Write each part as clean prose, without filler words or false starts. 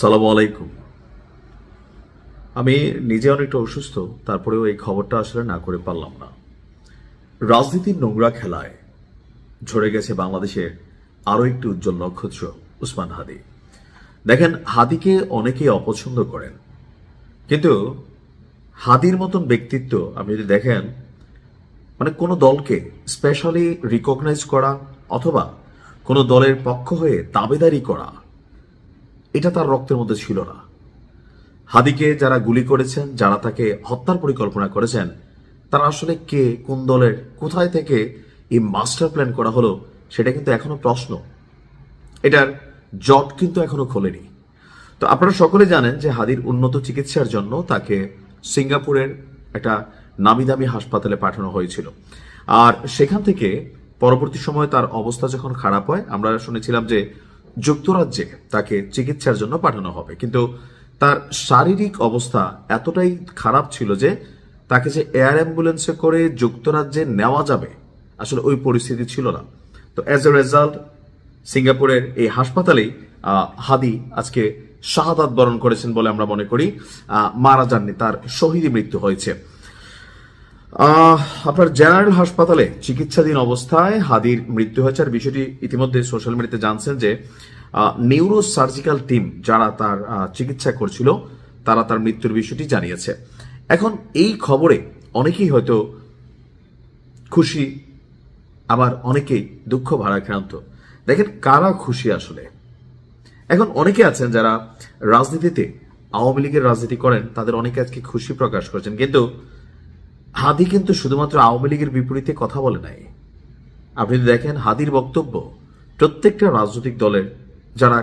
সালামু আলাইকুম। আমি নিজে অনেকটা অসুস্থ, তারপরেও এই খবরটা আসলে না করে পারলাম না। রাজনীতির নোংরা খেলায় ঝরে গেছে বাংলাদেশের আরো একটি উজ্জ্বল নক্ষত্র উসমান হাদি। দেখেন, হাদিকে অনেকেই অপছন্দ করেন, কিন্তু হাদির মতন ব্যক্তিত্ব আপনি যদি দেখেন, মানে কোনো দলকে স্পেশালি রিকগনাইজ করা অথবা কোনো দলের পক্ষ হয়ে দাবেদারি করা, এটা তার রক্তের মধ্যে ছিল না। হাদিকে যারা গুলি করেছেন, যারা তাকে হত্যার পরিকল্পনা করেছেন, তারা আসলে কে, কোন দলের, কোথায় থেকে এই মাস্টার প্ল্যান করা হলো, সেটা কিন্তু এখনো প্রশ্ন। এটার জট কিন্তু এখনো খোলেনি। তো আপনারা সকলে জানেন যে হাদির উন্নত চিকিৎসার জন্য তাকে সিঙ্গাপুরের একটা নামি দামি হাসপাতালে পাঠানো হয়েছিল, আর সেখান থেকে পরবর্তী সময়ে তার অবস্থা যখন খারাপ হয়, আমরা শুনেছিলাম যে যুক্তরাজ্যে তাকে চিকিৎসার জন্য পাঠানো হবে। কিন্তু তার শারীরিক অবস্থা এতটাই খারাপ ছিল যে তাকে যে এয়ার অ্যাম্বুলেন্সে করে যুক্তরাজ্যে নেওয়া যাবে, আসলে ওই পরিস্থিতি ছিল না। তো অ্যাজ এ রেজাল্ট সিঙ্গাপুরের এই হাসপাতালেই হাদি আজকে শাহাদাত বরণ করেছেন বলে আমরা মনে করি। মারা যাননি, তার শহীদ মৃত্যু হয়েছে। আপনার জেনারেল হাসপাতালে চিকিৎসাধীন অবস্থায় হাদির মৃত্যু হয়েছে। আর বিষয়টি ইতিমধ্যে সোশ্যাল মিডিয়াতে জানছেন যে নিউরো সার্জিক্যাল টিম যারা তার চিকিৎসা করছিল, তারা তার মৃত্যুর বিষয়টি জানিয়েছে। এখন এই খবরে অনেকেই হয়তো খুশি, আবার অনেকেই দুঃখ ভারাক্রান্ত। দেখেন, কারা খুশি আসলে? এখন অনেকে আছেন যারা রাজনীতিতে আওয়ামী লীগের রাজনীতি করেন, তাদের অনেকে আজকে খুশি প্রকাশ করছেন, কিন্তু হাদি কিন্তু শুধুমাত্র আওয়ামী লীগের বিপরীতে কথা বলে নাই। আপনি দেখেন হাদির বক্তব্য প্রত্যেকটা রাজনৈতিক দলের যারা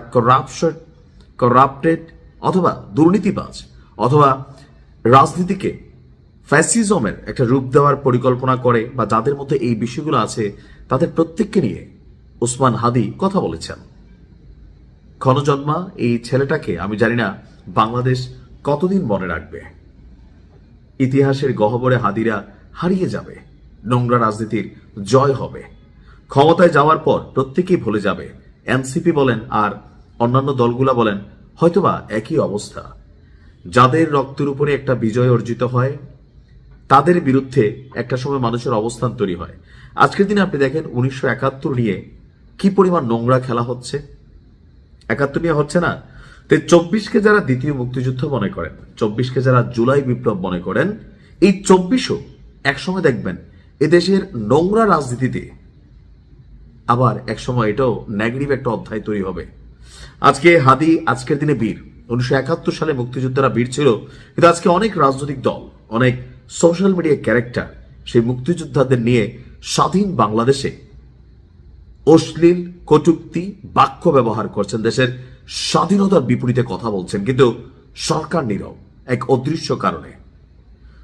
করাপ্টেড অথবা দুর্নীতিবাজ অথবা রাজনীতিকে ফ্যাসিজমের একটা রূপ দেওয়ার পরিকল্পনা করে বা যাদের মধ্যে এই বিষয়গুলো আছে, তাদের প্রত্যেককে নিয়ে উসমান হাদি কথা বলেছেন। ক্ষণজন্মা এই ছেলেটাকে আমি জানি না বাংলাদেশ কতদিন মনে রাখবে। ইতিহাসের গহ্বরে হাদিরা হারিয়ে যাবে, নোংরা রাজনীতির জয় হবে। ক্ষমতায় যাওয়ার পর প্রত্যেকেই ভুলে যাবে। এনসিপি বলেন আর অন্যান্য দলগুলা বলেন, হয়তোবা একই অবস্থা। যাদের রক্তের উপরে একটা বিজয় অর্জিত হয়, তাদের বিরুদ্ধে একটা সময় মানুষের অবস্থান তৈরি হয়। আজকের দিনে আপনি দেখেন 1971 নিয়ে কি পরিমাণ নোংরা খেলা হচ্ছে। 71 নিয়ে হচ্ছে না, তো 24কে যারা দ্বিতীয় মুক্তিযুদ্ধ মনে করেন, 24কে যারা জুলাই বিপ্লব মনে করেন, এই 24ও একসময় দেখবেন এদেশের নোংরা রাজনীতিতে আবার একসময় এটাও নেগেটিভ একটা অধ্যায় তৈরি হবে। আজকে হাদি আজকের দিনে বীর। 1971 সালে মুক্তিযোদ্ধারা বীর ছিল, কিন্তু আজকে অনেক রাজনৈতিক দল, অনেক সোশ্যাল মিডিয়া ক্যারেক্টার সেই মুক্তিযোদ্ধাদের নিয়ে স্বাধীন বাংলাদেশে অশ্লীল কটূক্তি বাক্য ব্যবহার করছেন, দেশের স্বাধীনতার বিপরীতে কথা বলছেন, কিন্তু সরকার নীরব এক অদৃশ্য কারণে।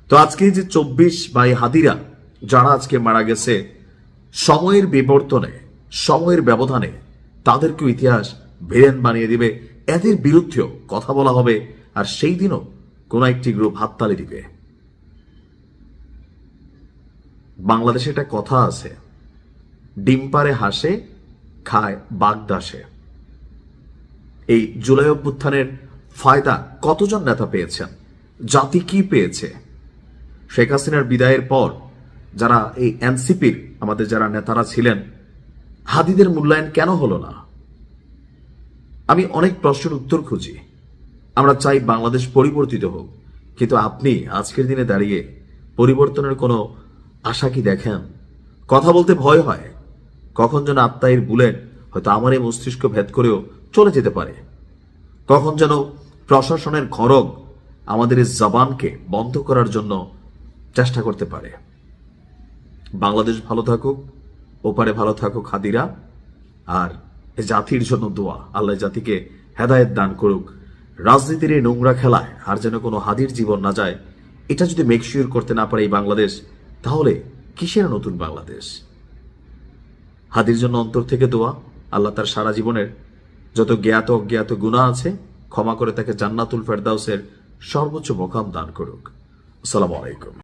তো আজকে যে 24 ভাই হাদিরা যারা আজকে মারা গেছে, সময়ের বিবর্তনে, সময়ের ব্যবধানে তাদেরকেও ইতিহাস ভিলেন বানিয়ে দিবে, এদের বিরুদ্ধেও কথা বলা হবে, আর সেই দিনও কোন একটি গ্রুপ হাততালি দিবে। বাংলাদেশে একটা কথা আছে, ডিম পারে হাসে, খায় বাগদাসে। এই জুলাই অভ্যুত্থানের ফায়দা কতজন নেতা পেয়েছেন, জাতি কি পেয়েছে? শেখ হাসিনার বিদায়ের পর যারা এই এনসিপির আমাদের যারা নেতারা ছিলেন, হাদিদের মূল্যায়ন কেন হলো না? আমি অনেক প্রশ্নের উত্তর খুঁজি। আমরা চাই বাংলাদেশ পরিবর্তিত হোক, কিন্তু আপনি আজকের দিনে দাঁড়িয়ে পরিবর্তনের কোনো আশা কি দেখেন? কথা বলতে ভয় হয়, কখন যেন আত্মায়ের বুলেট হয়তো আমার এই মস্তিষ্ক ভেদ করেও চলে যেতে পারে। কখন যেন প্রশাসনের খড়গ আমাদের এই জবানকে বন্ধ করার জন্য চেষ্টা করতে পারে। বাংলাদেশ ভালো থাকুক, ওপারে ভালো থাকুক হাদিরা, আর জাতির জন্য দোয়া, আল্লাহ জাতিকে হেদায়েত দান করুক। রাজনীতির এই নোংরা খেলায় আর যেন কোনো হাদির জীবন না যায়, এটা যদি মেকশিওর করতে না পারে এই বাংলাদেশ, তাহলে কিসের নতুন বাংলাদেশ? হাদির জন্য অন্তর থেকে দোয়া, আল্লাহ তার সারা জীবনের যত জ্ঞাত অজ্ঞাত গুনাহ আছে ক্ষমা করে তাকে জান্নাতুল ফেরদাউসের সর্বোচ্চ মোকাম দান করুক। আসসালামু আলাইকুম।